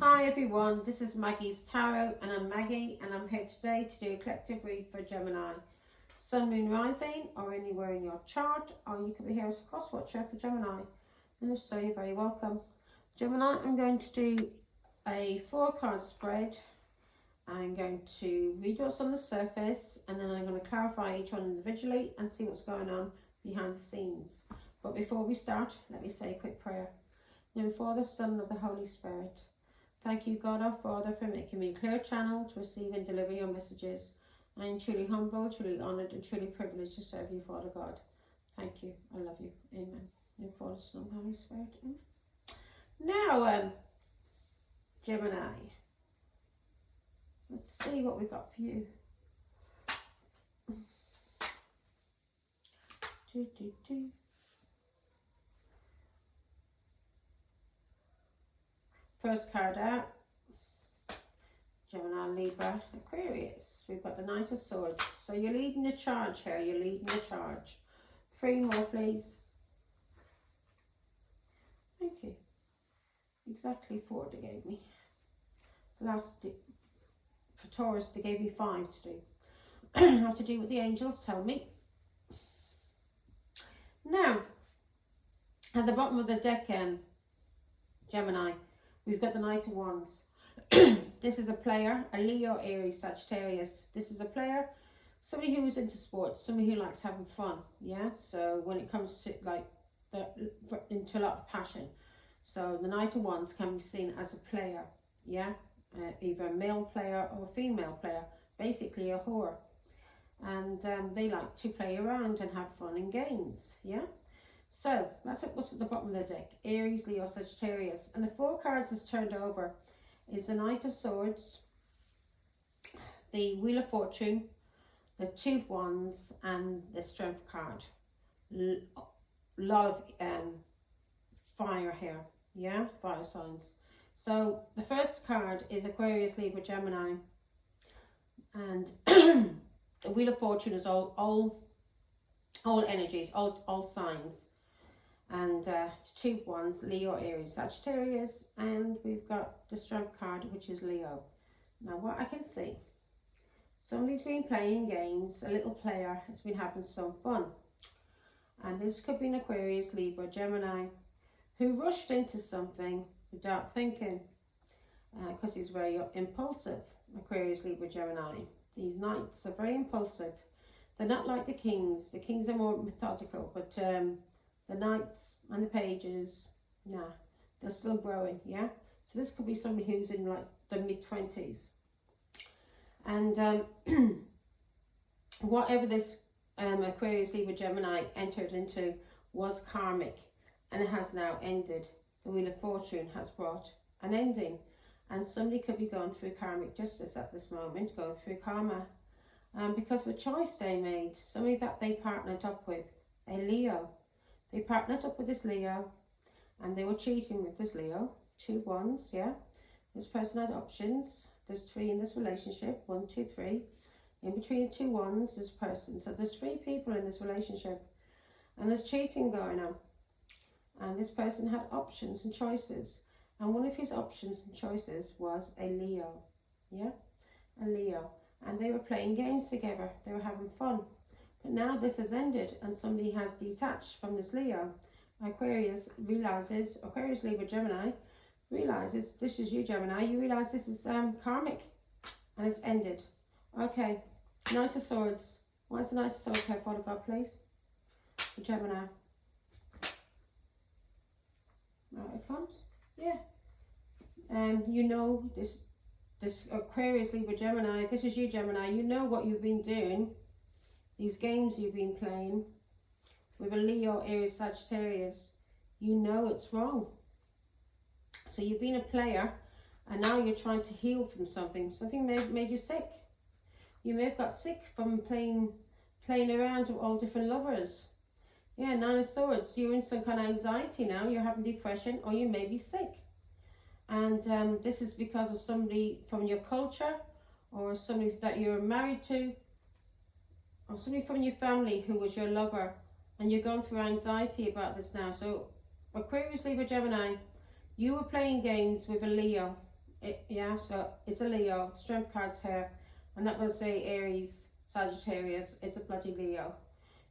Hi everyone, this is Maggie's Tarot and I'm Maggie and I'm here today to do a collective read for Gemini. Sun, Moon, Rising or anywhere in your chart, or you could be here as a cross watcher for Gemini. And if so, you're very welcome. Gemini, I'm going to do a 4-card spread. I'm going to read what's on the surface and then I'm going to clarify each one individually and see what's going on behind the scenes. But before we start, let me say a quick prayer. In the name of the Father, Son and of the Holy Spirit. Thank you, God our Father, for making me a clear channel to receive and deliver your messages. I am truly humble, truly honoured and truly privileged to serve you, Father God. Thank you. I love you. Amen. In the Father, Son and Holy Spirit. Amen. Now, Gemini. Let's see what we've got for you. First card out, Gemini, Libra, Aquarius. We've got the Knight of Swords. So you're leading the charge here. You're leading the charge. 3 more, please. Thank you. Exactly 4 they gave me. The last, for Taurus, they gave me 5 to do. I have to do what the angels tell me. Now, at the bottom of the deck, Gemini, we've got the Knight of Wands. This is a player, a Leo, Aries, Sagittarius. This is a player, somebody who is into sports, somebody who likes having fun, yeah? So when it comes to into a lot of passion. So the Knight of Wands can be seen as a player, yeah? Either a male player or a female player, basically a whore. And they like to play around and have fun in games, yeah? So that's what's at the bottom of the deck. Aries, Leo, Sagittarius. And the 4 cards that's turned over is the Knight of Swords, the Wheel of Fortune, the 2 of Wands, and the Strength card. A lot of fire here, yeah? Fire signs. So the first card is Aquarius, Libra, Gemini. And the Wheel of Fortune is all energies, all signs. And 2 of Wands, Leo, Aries, Sagittarius, and we've got the Strength card, which is Leo. Now what I can see, somebody's been playing games, a little player has been having some fun. And this could be an Aquarius, Libra, Gemini, who rushed into something without thinking, because he's very impulsive. Aquarius, Libra, Gemini. These knights are very impulsive. They're not like the kings. The kings are more methodical, but the knights and the pages, nah, they're still growing, yeah? So this could be somebody who's in like the mid-20s. And whatever this Aquarius, Libra, Gemini entered into was karmic, and it has now ended. The Wheel of Fortune has brought an ending. And somebody could be going through karmic justice at this moment, going through karma. Because of a choice they made, somebody that they partnered up with, a Leo. They partnered up with this Leo and they were cheating with this Leo. 2 Wands, yeah. This person had options. There's 3 in this relationship. 1, 2, 3. In between the 2 Wands, this person. So there's 3 people in this relationship. And there's cheating going on. And this person had options and choices. And one of his options and choices was a Leo. Yeah? A Leo. And they were playing games together. They were having fun. But now this has ended and somebody has detached from this Leo. Aquarius, Libra, Gemini, realizes, this is you, Gemini, you realize this is karmic. And it's ended. Okay. Knight of Swords. Why is the Knight of Swords here, Father God, please? For Gemini. Right, it comes. Yeah. You know, this Aquarius, Libra, Gemini, this is you, Gemini, you know what you've been doing, these games you've been playing with a Leo, Aries, Sagittarius, you know it's wrong. So you've been a player and now you're trying to heal from something. Something made you sick. You may have got sick from playing around with all different lovers. Yeah, 9 of Swords, you're in some kind of anxiety now, you're having depression, or you may be sick. And this is because of somebody from your culture, or somebody that you're married to, or somebody from your family who was your lover, and you're going through anxiety about this now. So Aquarius, Libra, Gemini, you were playing games with a Leo, Yeah, so it's a Leo. Strength card's here. I'm not going to say Aries, Sagittarius. It's a bloody Leo.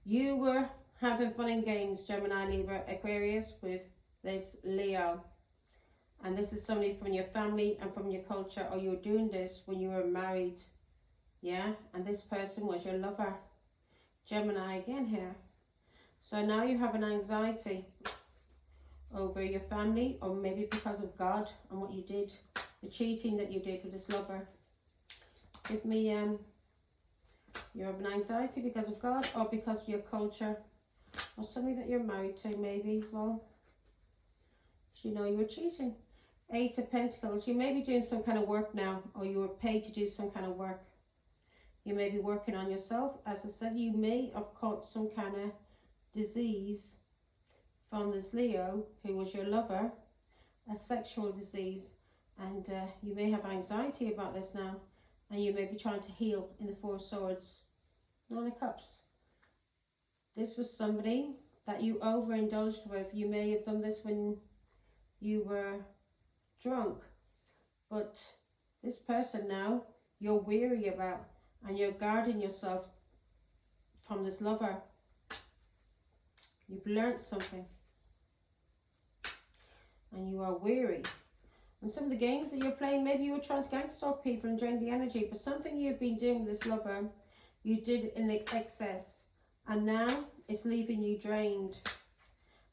You were having fun and games, Gemini, Libra, Aquarius, with this Leo. And this is somebody from your family and from your culture, or you were doing this when you were married. Yeah, and this person was your lover. Gemini again here. So now you have an anxiety over your family, or maybe because of God and what you did, the cheating that you did with this lover. Give me, you have an anxiety because of God or because of your culture, or somebody that you're married to maybe as well. You know you were cheating. 8 of Pentacles. You may be doing some kind of work now, or you were paid to do some kind of work. You may be working on yourself. As I said, you may have caught some kind of disease from this Leo, who was your lover, a sexual disease, and you may have anxiety about this now, and you may be trying to heal in the 4 of Swords. 9 of Cups. This was somebody that you overindulged with. You may have done this when you were drunk, but this person now you're weary about, and you're guarding yourself from this lover. You've learnt something and you are weary. And some of the games that you're playing, maybe you were trying to gang stalk people and drain the energy, but something you've been doing with this lover, you did in excess, and now it's leaving you drained.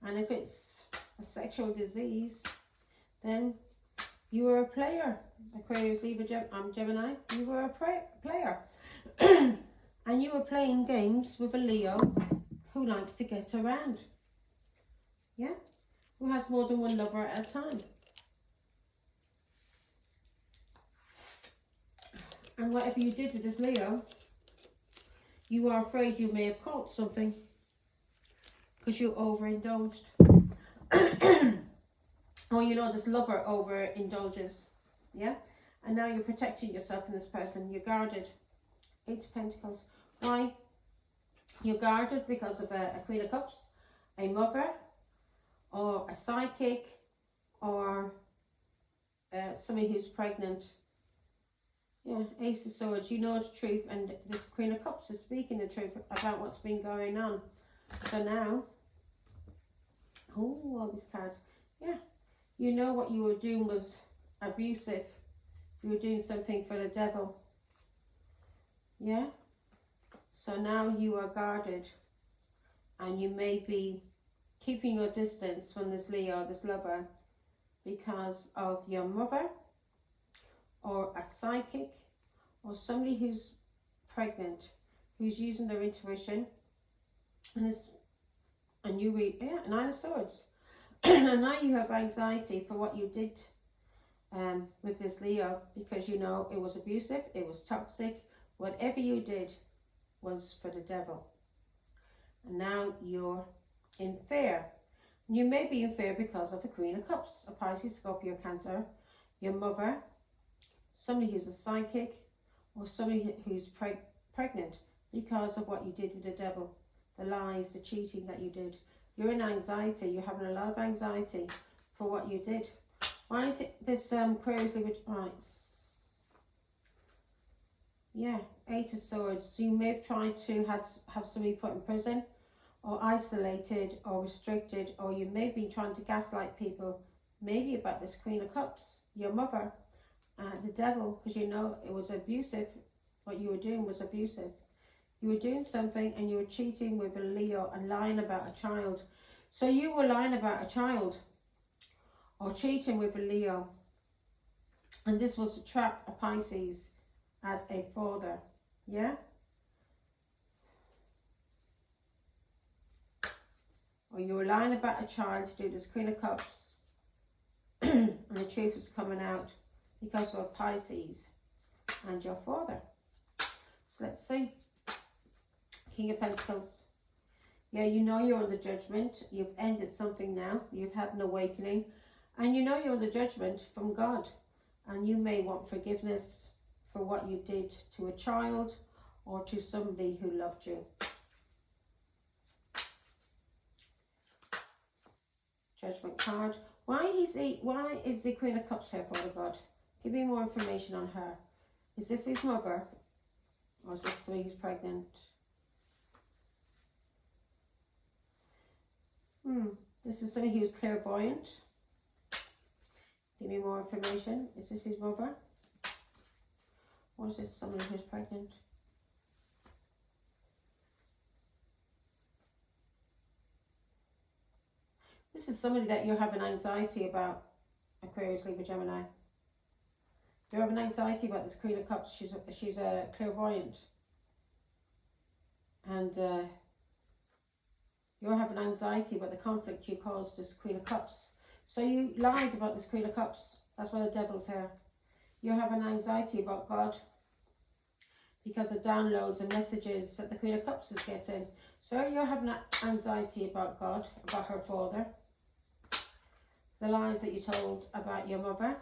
And if it's a sexual disease, then you were a player. Aquarius, Libra, Gemini, you were a player. And you were playing games with a Leo who likes to get around. Yeah? Who has more than one lover at a time. And whatever you did with this Leo, you are afraid you may have caught something because you overindulged. Or you know this lover overindulges. Yeah? And now you're protecting yourself from this person. You're guarded. 8 of Pentacles. Why? You're guarded because of a Queen of Cups, a mother, or a psychic, or somebody who's pregnant. Yeah, Ace of Swords. You know the truth, and this Queen of Cups is speaking the truth about what's been going on. So now, oh, all these cards. Yeah, you know what you were doing was abusive. You were doing something for the devil. Yeah? So now you are guarded, and you may be keeping your distance from this Leo, this lover, because of your mother, or a psychic, or somebody who's pregnant, who's using their intuition, and you read, yeah, 9 of Swords. And now you have anxiety for what you did with this Leo, because you know it was abusive, it was toxic, whatever you did was for the devil. And now you're in fear. You may be in fear because of the Queen of Cups, a Pisces, Scorpio, Cancer, your mother, somebody who's a psychic, or somebody who's pregnant because of what you did with the devil, the lies, the cheating that you did. You're in anxiety. You're having a lot of anxiety for what you did. Why is it this Aquarius, right? Yeah, 8 of Swords. So you may have tried to have somebody put in prison, or isolated, or restricted, or you may be trying to gaslight people, maybe about this Queen of Cups, your mother, the devil, because you know it was abusive. What you were doing was abusive. You were doing something and you were cheating with a Leo and lying about a child. So you were lying about a child or cheating with a Leo. And this was to trap a Pisces as a father. Yeah? Or you were lying about a child to do this Queen of Cups. And the truth was coming out because of Pisces and your father. So let's see. King of Pentacles. Yeah, you know you're under judgment. You've ended something now. You've had an awakening. And you know you're under judgment from God. And you may want forgiveness for what you did to a child or to somebody who loved you. Judgment card. Why is the Queen of Cups here, Father God? Give me more information on her. Is this his mother? Or is this somebody who's pregnant? This is somebody who's clairvoyant. Give me more information. Is this his mother? Or is this somebody who's pregnant? This is somebody that you're having anxiety about, Aquarius, Libra, Gemini. You're having anxiety about this Queen of Cups. She's a clairvoyant. And you're having anxiety about the conflict you caused this Queen of Cups. So you lied about this Queen of Cups. That's why the devil's here. You're having anxiety about God because of downloads and messages that the Queen of Cups is getting. So you're having anxiety about God, about her father. The lies that you told about your mother.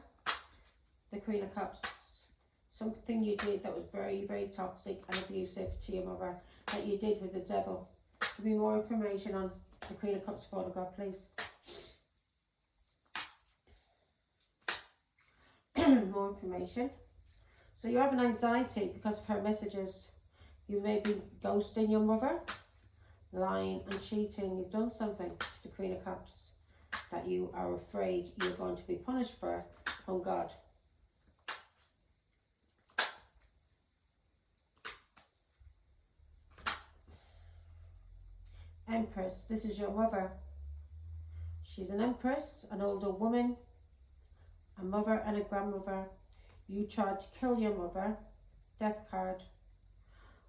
The Queen of Cups. Something you did that was very, very toxic and abusive to your mother. That you did with the devil. Give me more information on the Queen of Cups, Father God, please. More information. So you're having anxiety because of her messages. You may be ghosting your mother, lying and cheating. You've done something to the Queen of Cups that you are afraid you're going to be punished for from God. Empress, this is your mother. She's an empress, an older woman, a mother and a grandmother. You tried to kill your mother, death card,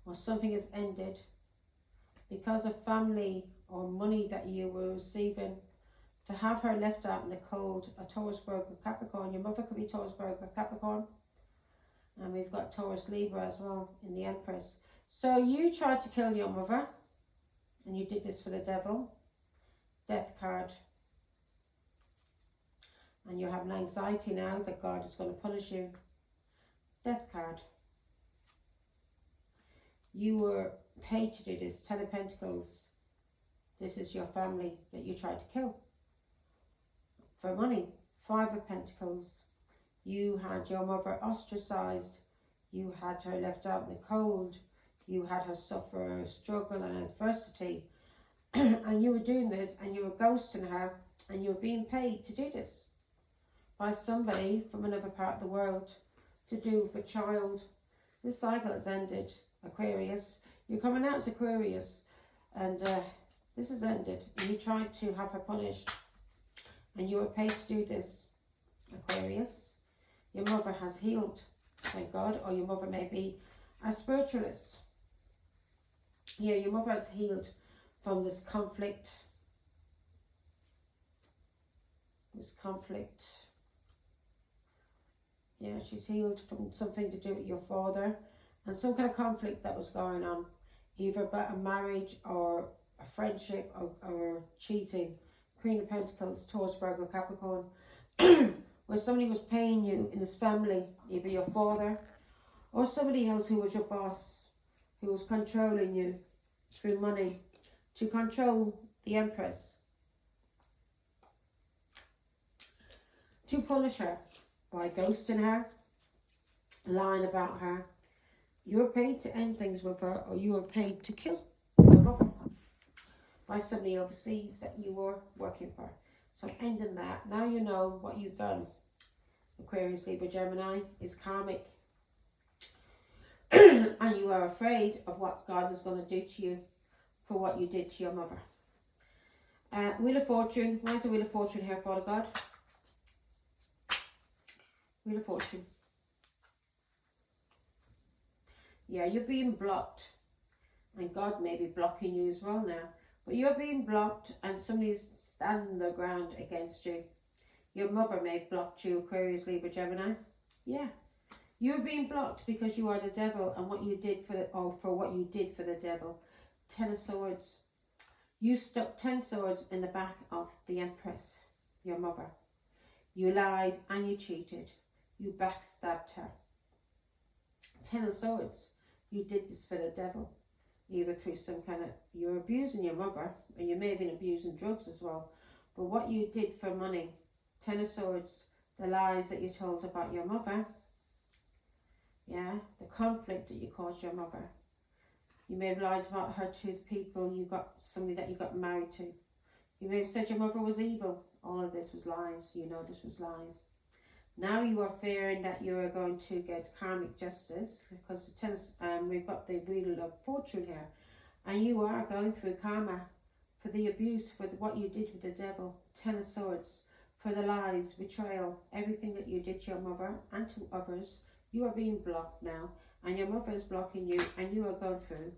or something has ended because of family or money that you were receiving. To have her left out in the cold, a Taurus, Virgo, Capricorn. Your mother could be Taurus, Virgo, Capricorn. And we've got Taurus, Libra as well in the Empress. So you tried to kill your mother. And you did this for the devil. Death card. And you're having anxiety now that God is going to punish you. Death card. You were paid to do this. Ten of Pentacles. This is your family that you tried to kill. For money. Five of Pentacles. You had your mother ostracized. You had her left out in the cold. You had her suffer struggle and adversity. And you were doing this and you were ghosting her and you were being paid to do this by somebody from another part of the world to do with a child. This cycle has ended, Aquarius. You're coming out as Aquarius and this has ended. And you tried to have her punished and you were paid to do this, Aquarius. Your mother has healed, thank God, or your mother may be a spiritualist. Yeah, your mother has healed from this conflict. Yeah, she's healed from something to do with your father and some kind of conflict that was going on, either about a marriage or a friendship or cheating. Queen of Pentacles, Taurus, Virgo, Capricorn, where somebody was paying you in this family, either your father or somebody else who was your boss, who was controlling you through money to control the Empress, to punish her by ghosting her, lying about her. You were paid to end things with her, or you were paid to kill your mother by somebody overseas that you were working for. So I'm ending that. Now you know what you've done, Aquarius, Libra, Gemini, is karmic. And you are afraid of what God is going to do to you for what you did to your mother. Wheel of Fortune. Why is the Wheel of Fortune here, Father God? Wheel of Fortune. Yeah, you're being blocked. And God may be blocking you as well now. But you're being blocked and somebody's standing their ground against you. Your mother may have blocked you, Aquarius, Libra, Gemini. Yeah. You're being blocked because you are the devil and what you did for what you did for the devil. 10 of Swords. You stuck 10 swords in the back of the Empress, your mother. You lied and you cheated. You backstabbed her. 10 of Swords. You did this for the devil. Either through some kind of, you're abusing your mother, and you may have been abusing drugs as well. But what you did for money, 10 of Swords, the lies that you told about your mother. Yeah, the conflict that you caused your mother. You may have lied about her to the people somebody that you got married to. You may have said your mother was evil. All of this was lies. You know this was lies. Now you are fearing that you are going to get karmic justice because we've got the Wheel of Fortune here. And you are going through karma for the abuse, for what you did with the devil. 10 of Swords, for the lies, betrayal, everything that you did to your mother and to others. You are being blocked now. And your mother is blocking you. And you are going through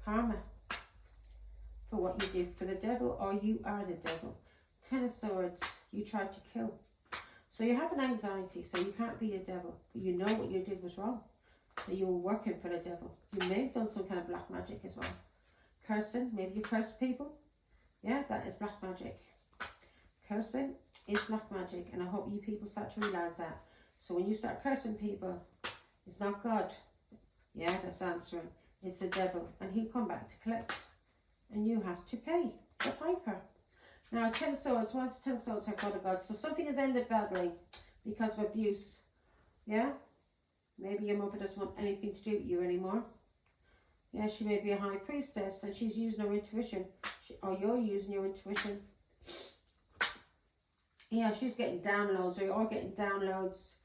karma for what you did for the devil, or you are the devil. 10 of Swords, you tried to kill. So you have an anxiety, so you can't be the devil. But you know what you did was wrong. That you were working for the devil. You may have done some kind of black magic as well. Cursing, maybe you cursed people. Yeah, that is black magic. Cursing is black magic, and I hope you people start to realise that. So when you start cursing people, it's not God. Yeah, that's answering. It's the devil, and he'll come back to collect. And you have to pay the piper. Now, 10 of Swords, why is 10 of Swords have God of God? So something has ended badly because of abuse. Yeah? Maybe your mother doesn't want anything to do with you anymore. Yeah, she may be a high priestess and she's using her intuition. Or you're using your intuition. Yeah, she's getting downloads, or you're all getting downloads.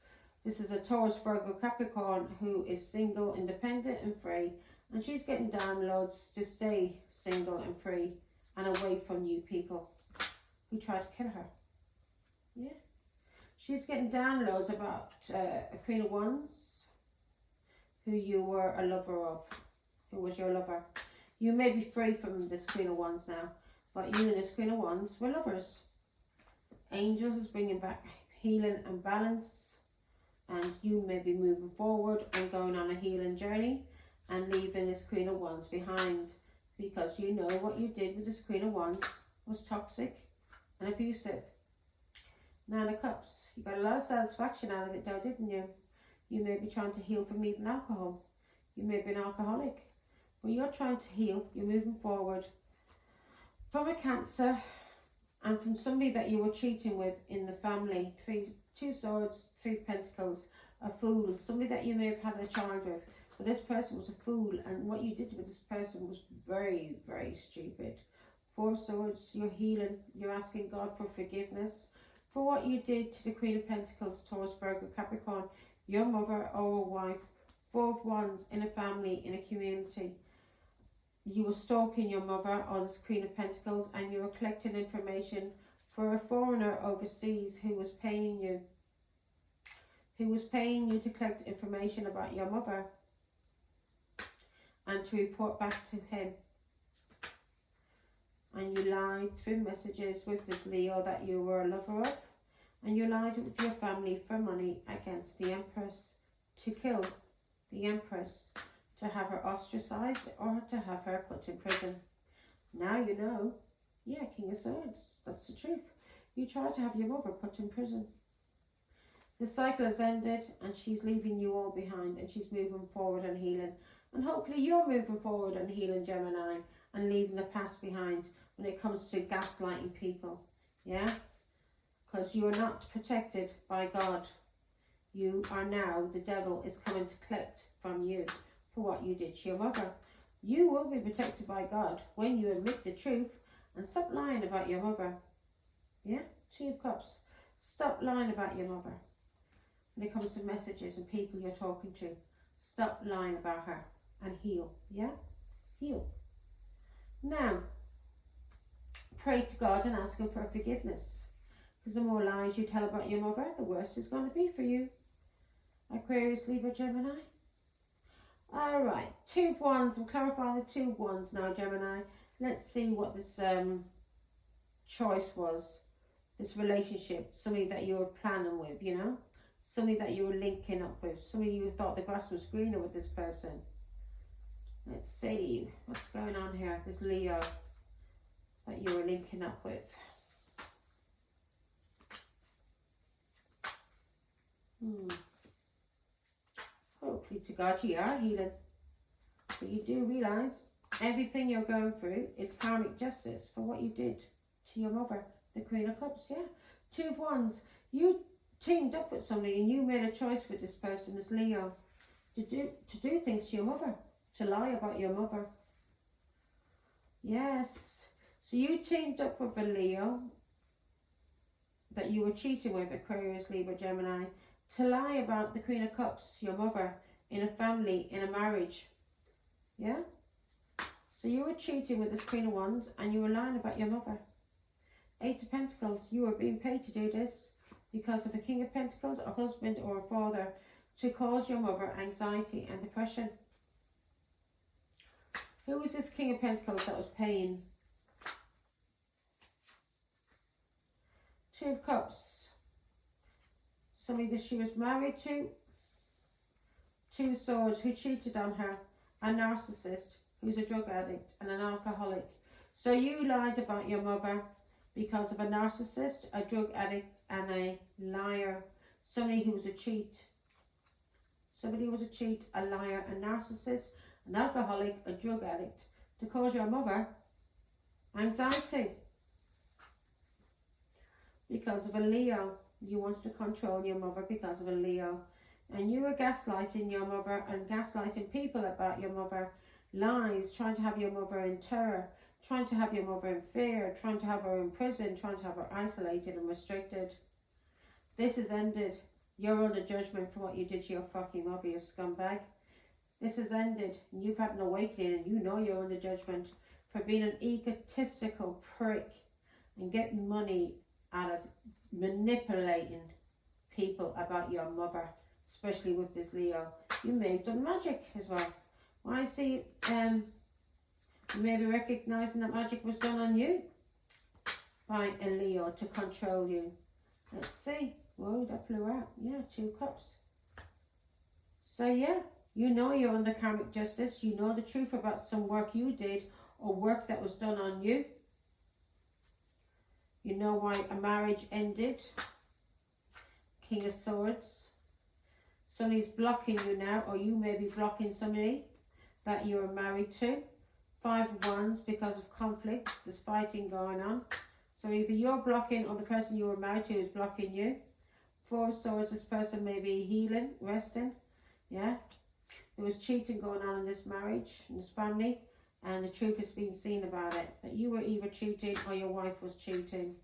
This is a Taurus, Virgo, Capricorn who is single, independent and free. And she's getting downloads to stay single and free and away from you people who tried to kill her. Yeah. She's getting downloads about a Queen of Wands who you were a lover of, who was your lover. You may be free from this Queen of Wands now, but you and this Queen of Wands were lovers. Angels is bringing back healing and balance, and you may be moving forward and going on a healing journey and leaving this Queen of Wands behind, because you know what you did with this Queen of Wands was toxic and abusive. 9 of Cups. You got a lot of satisfaction out of it though, didn't you? You may be trying to heal from even alcohol. You may be an alcoholic. But you're trying to heal. You're moving forward from a cancer and from somebody that you were cheating with in the family. 2 Swords, 3 Pentacles, a fool. Somebody that you may have had a child with. But this person was a fool, and what you did with this person was very, very stupid. 4 Swords, you're healing. You're asking God for forgiveness for what you did to the Queen of Pentacles, Taurus, Virgo, Capricorn, your mother or a wife. 4 of Wands, in a family, in a community. You were stalking your mother or this Queen of Pentacles, and you were collecting information for a foreigner overseas who was paying you. Who was paying you to collect information about your mother and to report back to him. And you lied through messages with this Leo that you were a lover of. And you lied with your family for money against the Empress, to kill the Empress, to have her ostracized or to have her put in prison. Now you know. Yeah, King of Swords. That's the truth. You tried to have your mother put in prison. The cycle has ended and she's leaving you all behind, and she's moving forward and healing. And hopefully you're moving forward and healing, Gemini, and leaving the past behind when it comes to gaslighting people. Yeah? Because you are not protected by God. You are now, the devil is coming to collect from you for what you did to your mother. You will be protected by God when you admit the truth and stop lying about your mother. Yeah? 2 of Cups. Stop lying about your mother. When it comes to messages and people you're talking to, stop lying about her and heal. Yeah? Heal. Now, pray to God and ask him for forgiveness. Because the more lies you tell about your mother, the worse it's going to be for you. Aquarius, Libra, Gemini. Alright, 2 of Wands. I'm clarifying the 2 of Wands now, Gemini. Let's see what this choice was. This relationship. Somebody that you were planning with, you know. Somebody that you were linking up with. Somebody you thought the grass was greener with this person. Let's see what's going on here. This Leo that you were linking up with. Hopefully to God you are healing. But you do realise everything you're going through is karmic justice for what you did to your mother, the Queen of Cups, yeah. 2 of Wands. You teamed up with somebody and you made a choice with this person, this Leo, to do things to your mother, to lie about your mother. Yes. So you teamed up with a Leo that you were cheating with, Aquarius, Libra, Gemini, to lie about the Queen of Cups, your mother, in a family, in a marriage. Yeah? So you were cheating with this Queen of Wands and you were lying about your mother. Eight of Pentacles, you were being paid to do this because of a King of Pentacles, a husband or a father, to cause your mother anxiety and depression. Who was this King of Pentacles that was paying? Two of Cups. Somebody that she was married to. Two of Swords, who cheated on her. A narcissist, who's a drug addict and an alcoholic. So you lied about your mother because of a narcissist, a drug addict and a liar. Somebody who was a cheat. Somebody who was a cheat, a liar, a narcissist, an alcoholic, a drug addict, to cause your mother anxiety. Because of a Leo. You wanted to control your mother because of a Leo. And you were gaslighting your mother and gaslighting people about your mother. Lies, trying to have your mother in terror, trying to have your mother in fear, trying to have her in prison, trying to have her isolated and restricted. This has ended. You're under judgment for what you did to your fucking mother, you scumbag. This has ended. And you've had an awakening and you know you're under judgment for being an egotistical prick and getting money out of manipulating people about your mother, especially with this Leo. You may have done magic as well. Well, I see you may be recognising that magic was done on you by a Leo to control you. Let's see. Whoa, that flew out. Yeah, 2 cups. So yeah, you know you're under karmic justice. You know the truth about some work you did or work that was done on you. You know why a marriage ended. King of Swords. Somebody's blocking you now, or you may be blocking somebody that you are married to. 5 of Wands, because of conflict. There's fighting going on. So either you're blocking or the person you were married to is blocking you. 4 of Swords, this person may be healing, resting. Yeah. There was cheating going on in this marriage, in this family. And the truth has been seen about it. That you were either cheating or your wife was cheating.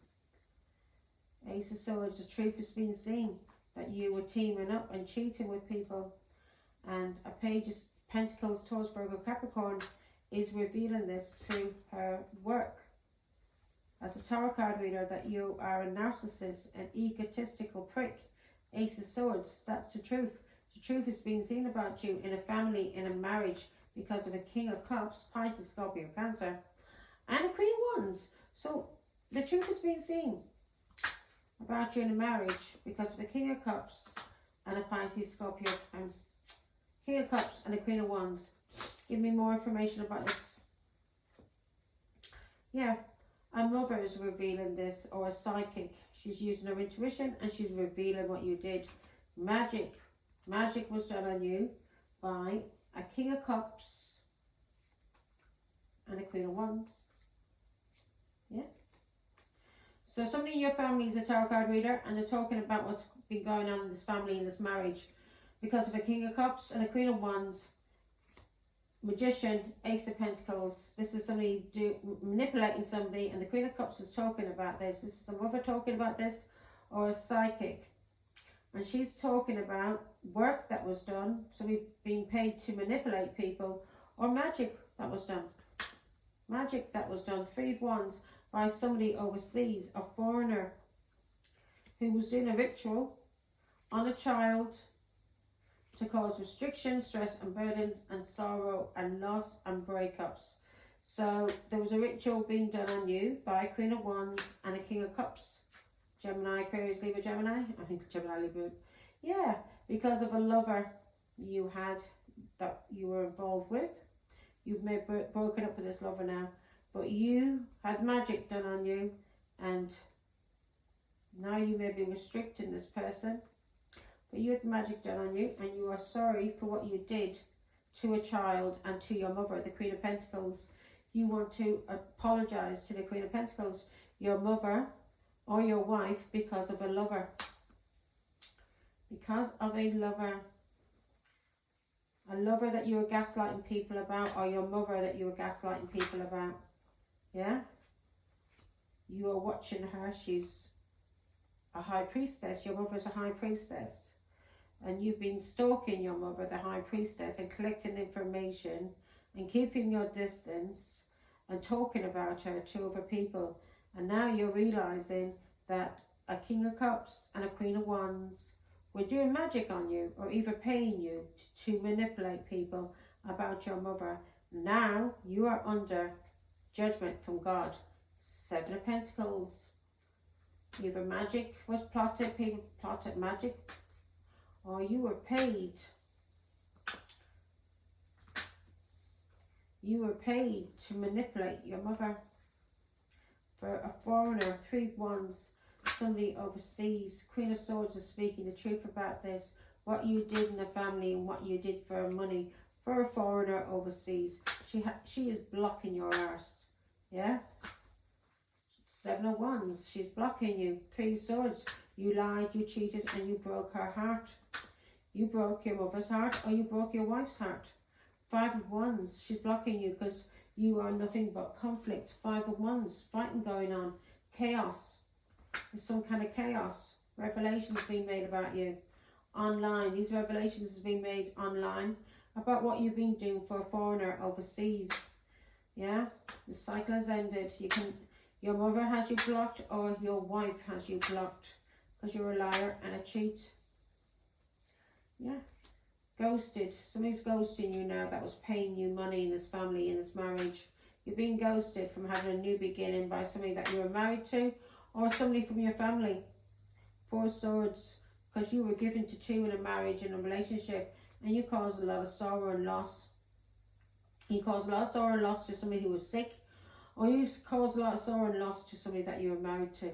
Ace of Swords, the truth has been seen. That you were teaming up and cheating with people. And a Page of Pentacles, Taurus, Virgo, Capricorn is revealing this through her work. As a tarot card reader, that you are a narcissist, an egotistical prick. Ace of Swords, that's the truth. The truth has been seen about you in a family, in a marriage, because of a King of Cups, Pisces, Scorpio, Cancer, and a Queen of Wands. So the truth has been seen about you in a marriage because of a King of Cups and a Pisces, Scorpio, King of Cups and a Queen of Wands. Give me more information about this. Yeah, a mother is revealing this, or a psychic. She's using her intuition and she's revealing what you did. Magic. Magic was done on you by a King of Cups and a Queen of Wands. Yeah. So somebody in your family is a tarot card reader and they're talking about what's been going on in this family, in this marriage, because of a King of Cups and a Queen of Wands. Magician, Ace of Pentacles. This is somebody manipulating somebody, and the Queen of Cups is talking about this. This is a mother talking about this, or a psychic. And she's talking about work that was done, somebody being paid to manipulate people, or magic that was done. Magic that was done. 3 of Wands, by somebody overseas, a foreigner, who was doing a ritual on a child to cause restriction, stress and burdens and sorrow and loss and breakups. So there was a ritual being done on you by a Queen of Wands and a King of Cups. Gemini, Aquarius, Libra, Gemini. I think Gemini, Libra. Yeah, because of a lover you had that you were involved with. You've maybe broken up with this lover now. But you had magic done on you, and now you may be restricting this person. But you had magic done on you, and you are sorry for what you did to a child and to your mother, the Queen of Pentacles. You want to apologise to the Queen of Pentacles, your mother or your wife, because of a lover. because of a lover that you were gaslighting people about, or your mother that you were gaslighting people about. Yeah? You are watching her. She's a high priestess. Your mother's a high priestess. And you've been stalking your mother, the high priestess, and collecting information and keeping your distance and talking about her to other people. And now you're realizing that a King of Cups and a Queen of Wands were doing magic on you, or either paying you to manipulate people about your mother. Now you are under judgment from God. Seven of Pentacles. Either magic was plotted, people plotted magic, or you were paid. You were paid to manipulate your mother. For a foreigner, Three of Wands, somebody overseas. Queen of Swords is speaking the truth about this. What you did in the family and what you did for money. For a foreigner overseas, she is blocking your arse. Yeah? Seven of Wands, she's blocking you. Three of Swords, you lied, you cheated, and you broke her heart. You broke your mother's heart, or you broke your wife's heart. Five of Wands, she's blocking you because you are nothing but conflict. Five of Wands, fighting going on. Chaos. There's some kind of chaos. Revelations being made about you. Online. These revelations have been made online about what you've been doing for a foreigner overseas. Yeah? The cycle has ended. Your mother has you blocked, or your wife has you blocked, because you're a liar and a cheat. Yeah. Ghosted. Somebody's ghosting you now that was paying you money in this family, in this marriage. You're being ghosted from having a new beginning by somebody that you were married to, or somebody from your family. Four of Swords, because you were given to two in a marriage, in a relationship, and you caused a lot of sorrow and loss. You caused a lot of sorrow and loss to somebody who was sick, or you caused a lot of sorrow and loss to somebody that you were married to,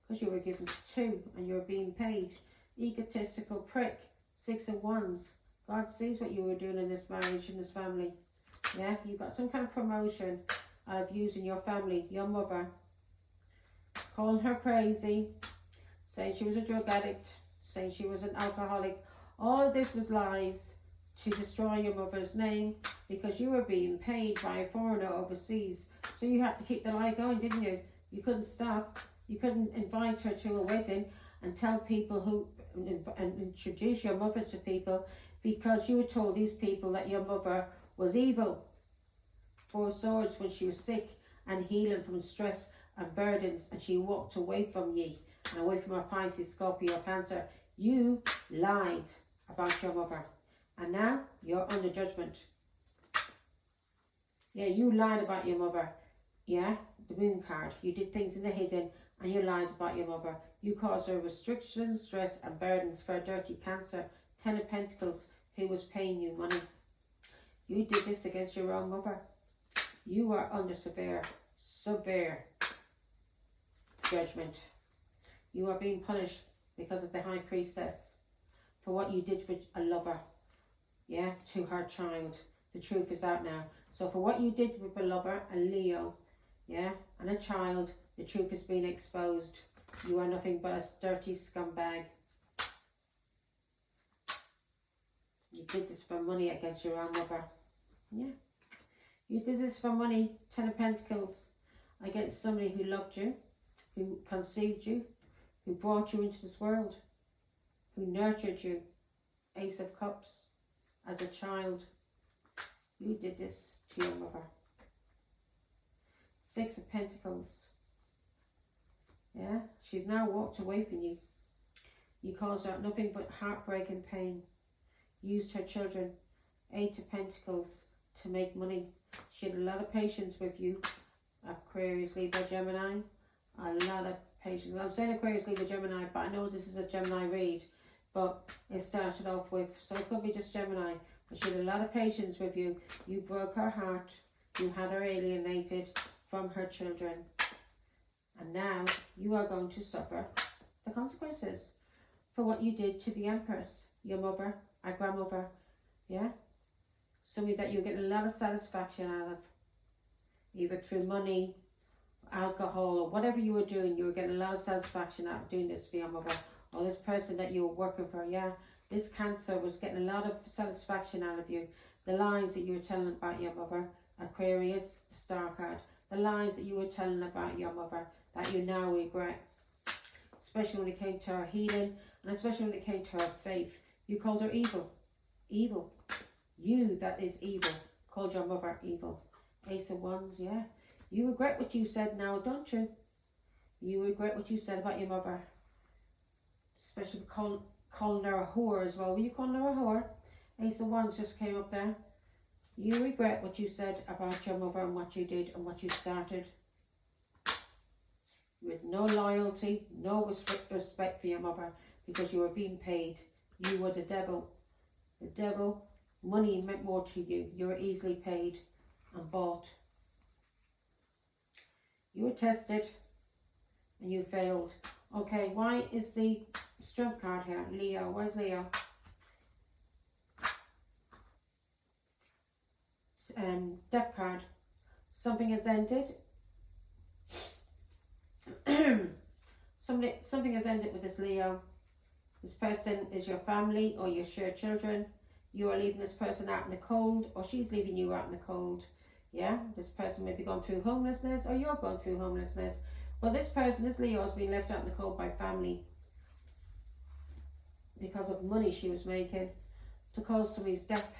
because you were given to two and you were being paid. Egotistical prick. Six of Wands. God sees what you were doing in this marriage, in this family. Yeah, you got some kind of promotion out of using your family, your mother, calling her crazy, saying she was a drug addict, saying she was an alcoholic. All of this was lies to destroy your mother's name, because you were being paid by a foreigner overseas. So you had to keep the lie going, didn't you? You couldn't stop. You couldn't invite her to a wedding and tell people who, and introduce your mother to people, because you were told these people that your mother was evil. Four of Swords, when she was sick and healing from stress and burdens, and she walked away from ye and away from her Pisces, Scorpio, Cancer. You lied about your mother, and now you're under judgment. Yeah, you lied about your mother. Yeah, the Moon card. You did things in the hidden, and you lied about your mother. You caused her restrictions, stress and burdens for a dirty Cancer. Ten of Pentacles, who was paying you money. You did this against your own mother. You are under severe judgment. You are being punished because of the High Priestess for what you did with a lover. Yeah, to her child. The truth is out now. So for what you did with a lover, a Leo, yeah, and a child, the truth has been exposed. You are nothing but a dirty scumbag. You did this for money against your own mother. Yeah. You did this for money, Ten of Pentacles, against somebody who loved you, who conceived you, who brought you into this world, who nurtured you. Ace of Cups, as a child. You did this to your mother. Six of Pentacles. Yeah, she's now walked away from you. You caused her nothing but heartbreak and pain. Used her children. Eight of Pentacles to make money. She had a lot of patience with you. Aquarius, Libra, Gemini. A lot of patience. I'm saying Aquarius, Libra, Gemini, but I know this is a Gemini read. But it started off with, so it could be just Gemini. But she had a lot of patience with you. You broke her heart. You had her alienated from her children. And now you are going to suffer the consequences for what you did to the Empress, your mother, our grandmother. Yeah? Somebody that you're getting a lot of satisfaction out of. Either through money, alcohol, or whatever you were doing, you were getting a lot of satisfaction out of doing this for your mother. or this person that you were working for, yeah. This Cancer was getting a lot of satisfaction out of you. The lies that you were telling about your mother, Aquarius, the Star card. The lies that you were telling about your mother that you now regret. Especially when it came to her healing, and especially when it came to her faith. You called her evil. Evil. You, that is evil, called your mother evil. Ace of Wands, yeah. You regret what you said now, don't you? You regret what you said about your mother. Especially calling her a whore as well. Were you calling her a whore? Ace of Wands just came up there. You regret what you said about your mother and what you did and what you started. With no loyalty, no respect for your mother, because you were being paid. You were the devil. The devil, money meant more to you. You were easily paid and bought. You were tested and you failed. Okay, why is the Strength card here? Leo, where's Leo? Death card. Something has ended. Something has ended with this Leo. This person is your family or your shared children. You are leaving this person out in the cold, or she's leaving you out in the cold. Yeah, this person may be going through homelessness, or you're going through homelessness. But this person, this Leo, has been left out in the cold by family because of money she was making to cause somebody's death.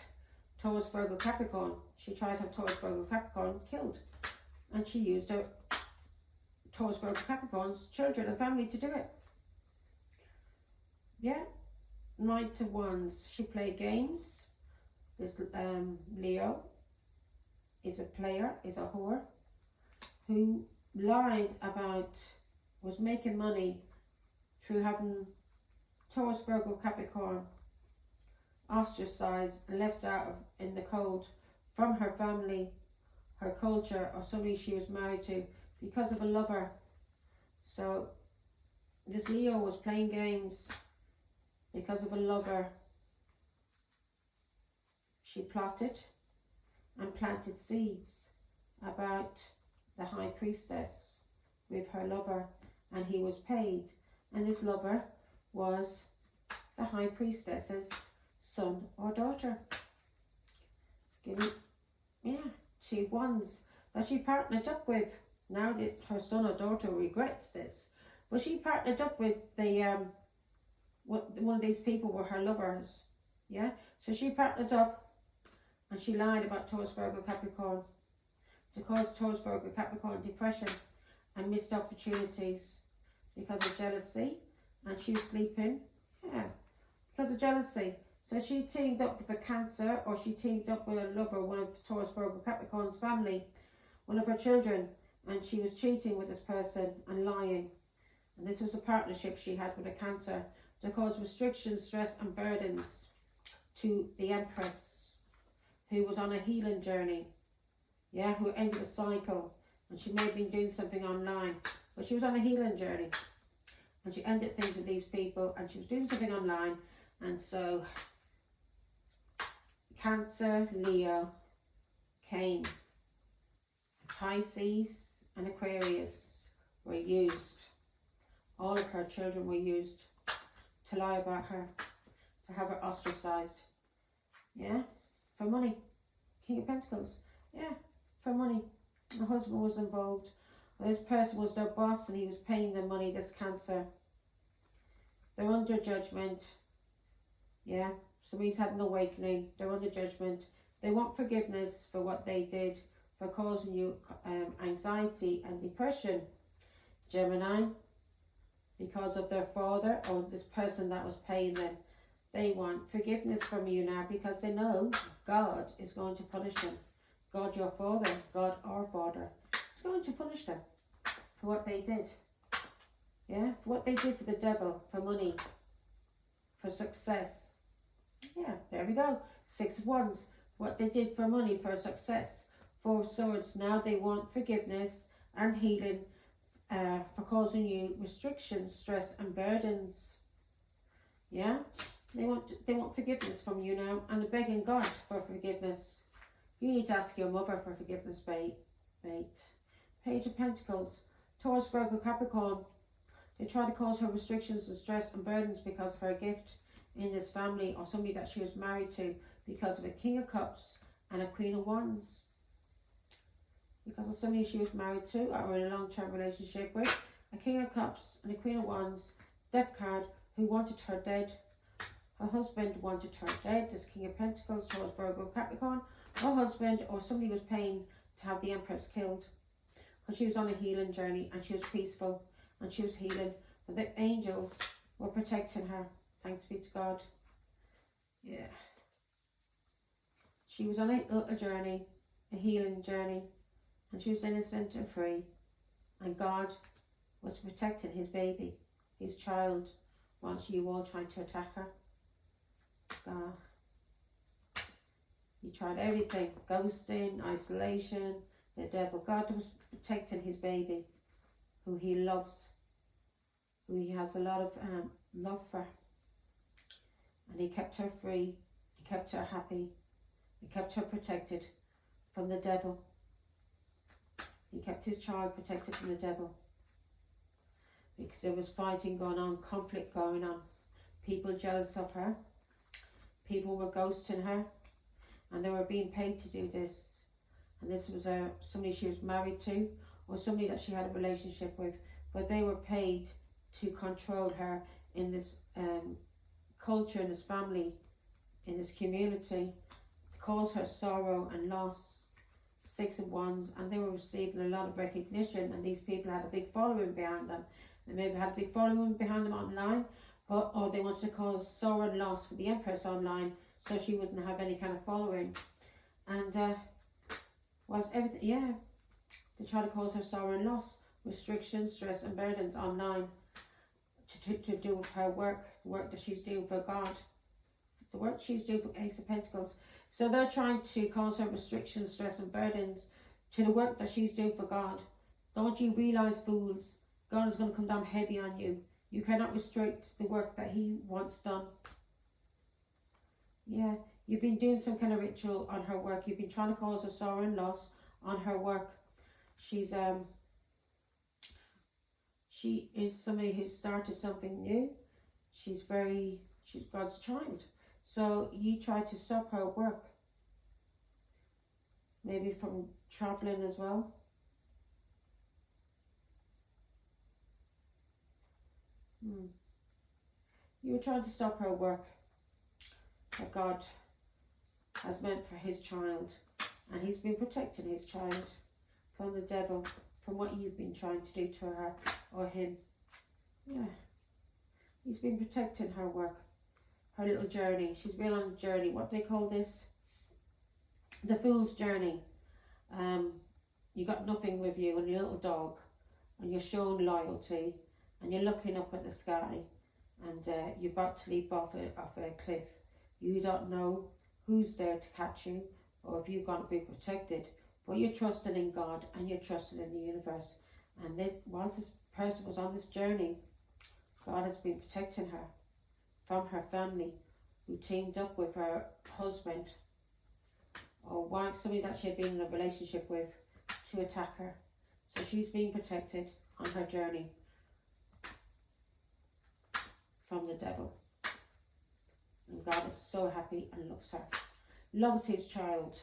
Taurus, Virgo, Capricorn. She tried to have Taurus, Virgo, Capricorn killed, and she used her Taurus, Virgo, Capricorn's children and family to do it. Yeah. Knight of Wands. She played games. This Leo is a player, is a whore, who lied about, was making money through having Taurus, Virgo, Capricorn ostracized and left out in the cold from her family, her culture, or somebody she was married to because of a lover. So this Leo was playing games because of a lover. She plotted and planted seeds about the High Priestess with her lover, and he was paid. And this lover was the High Priestess's son or daughter. Yeah, 2 wands that she partnered up with. Now that her son or daughter regrets this, but she partnered up with the one of these people were her lovers. Yeah, so she partnered up and she lied about Taurus, Virgo, Capricorn to cause Taurus, Virgo, Capricorn depression and missed opportunities because of jealousy, and she was sleeping, yeah, because of jealousy. So she teamed up with a Cancer, or she teamed up with a lover, one of Taurus, Virgo, Capricorn's family, one of her children, and she was cheating with this person and lying. And this was a partnership she had with a Cancer to cause restrictions, stress and burdens to the Empress, who was on a healing journey, yeah, who ended a cycle. And she may have been doing something online, but she was on a healing journey and she ended things with these people, and she was doing something online. And so Cancer, Leo came. Pisces and Aquarius were used. All of her children were used to lie about her, to have her ostracized. Yeah, for money. King of Pentacles. Yeah, for money. The husband was involved. This person was their boss and he was paying them money, this Cancer. They're under judgment. Yeah, somebody's had an awakening. They're under judgment. They want forgiveness for what they did, for causing you anxiety and depression. Gemini, because of their father or this person that was paying them. They want forgiveness from you now because they know God is going to punish them. God, your father, God, our Father, is going to punish them for what they did. Yeah, for what they did for the devil, for money, for success. Yeah, there we go. 6 of Wands, what they did for money, for success. 4 of Swords, now they want forgiveness and healing for causing you restrictions, stress and burdens. Yeah, they want forgiveness from you now, and they're begging God for forgiveness. You need to ask your mother for forgiveness, mate. Page of Pentacles, Taurus, Virgo, Capricorn. They try to cause her restrictions and stress and burdens because of her gift in this family, or somebody that she was married to, because of a King of Cups and a Queen of Wands. Because of somebody she was married to or in a long-term relationship with. A King of Cups and a Queen of Wands, Death card, who wanted her dead. Her husband wanted her dead. This King of Pentacles, Taurus, Virgo, Capricorn. Her husband or somebody was paying to have the Empress killed. Because she was on a healing journey and she was peaceful and she was healing. But the angels were protecting her. Thanks be to God. Yeah. She was on a little journey, a healing journey. And she was innocent and free. And God was protecting his baby, his child, whilst you all tried to attack her. He tried everything. Ghosting, isolation, the devil. God was protecting his baby, who he loves, who he has a lot of love for. And he kept her free, he kept her happy, he kept her protected from the devil. He kept his child protected from the devil. Because there was fighting going on, conflict going on. People jealous of her. People were ghosting her. And they were being paid to do this. And this was somebody she was married to, or somebody that she had a relationship with. But they were paid to control her in this culture, in this family, in this community, to cause her sorrow and loss. Six of Wands, and they were receiving a lot of recognition, and these people had a big following behind them. They maybe had a big following behind them online, or they wanted to cause sorrow and loss for the Empress online, so she wouldn't have any kind of following. And was everything, yeah, they try to cause her sorrow and loss, restrictions, stress and burdens online to do with her work that she's doing for God, the work she's doing for Ace of Pentacles. So they're trying to cause her restrictions, stress and burdens to the work that she's doing for God. Don't you realise, fools, God is going to come down heavy on you. You cannot restrict the work that he wants done. Yeah, you've been doing some kind of ritual on her work. You've been trying to cause her sorrow and loss on her work. She is somebody who started something new. She's God's child. So you tried to stop her work. Maybe from traveling as well. You were trying to stop her work that God has meant for his child. And he's been protecting his child from the devil, from what you've been trying to do to her or him. Yeah. He's been protecting her work, her little journey. She's been on a journey. What do they call this? The fool's journey. You got nothing with you and your little dog, and you're showing loyalty, and you're looking up at the sky, and you're about to leap off a cliff. You don't know who's there to catch you, or if you're going to be protected, but you're trusting in God and you're trusting in the universe. And once this person was on this journey, God has been protecting her from her family, who teamed up with her husband or wife, somebody that she had been in a relationship with, to attack her. So she's being protected on her journey from the devil. And God is so happy and loves her. Loves his child.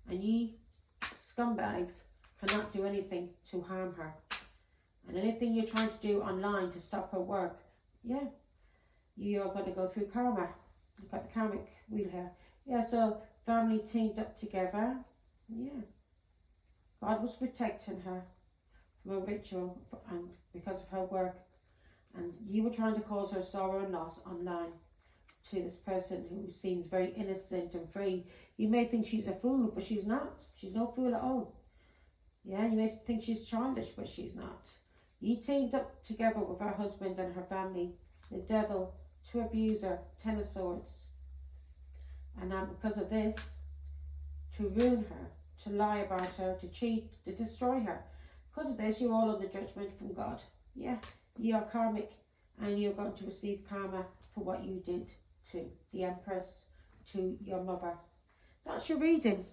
And ye scumbags cannot do anything to harm her. And anything you're trying to do online to stop her work, yeah, you are going to go through karma. You've got the karmic wheel here. Yeah, so family teamed up together. Yeah. God was protecting her from a ritual and because of her work. And you were trying to cause her sorrow and loss online to this person who seems very innocent and free. You may think she's a fool, but she's not. She's no fool at all. Yeah, you may think she's childish, but she's not. You teamed up together with her husband and her family, the devil, to abuse her, 10 of Swords. And because of this, to ruin her, to lie about her, to cheat, to destroy her. Because of this, you're all under judgment from God. Yeah, you are karmic, and you're going to receive karma for what you did to the Empress, to your mother. That's your reading.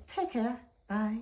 Take care. Bye.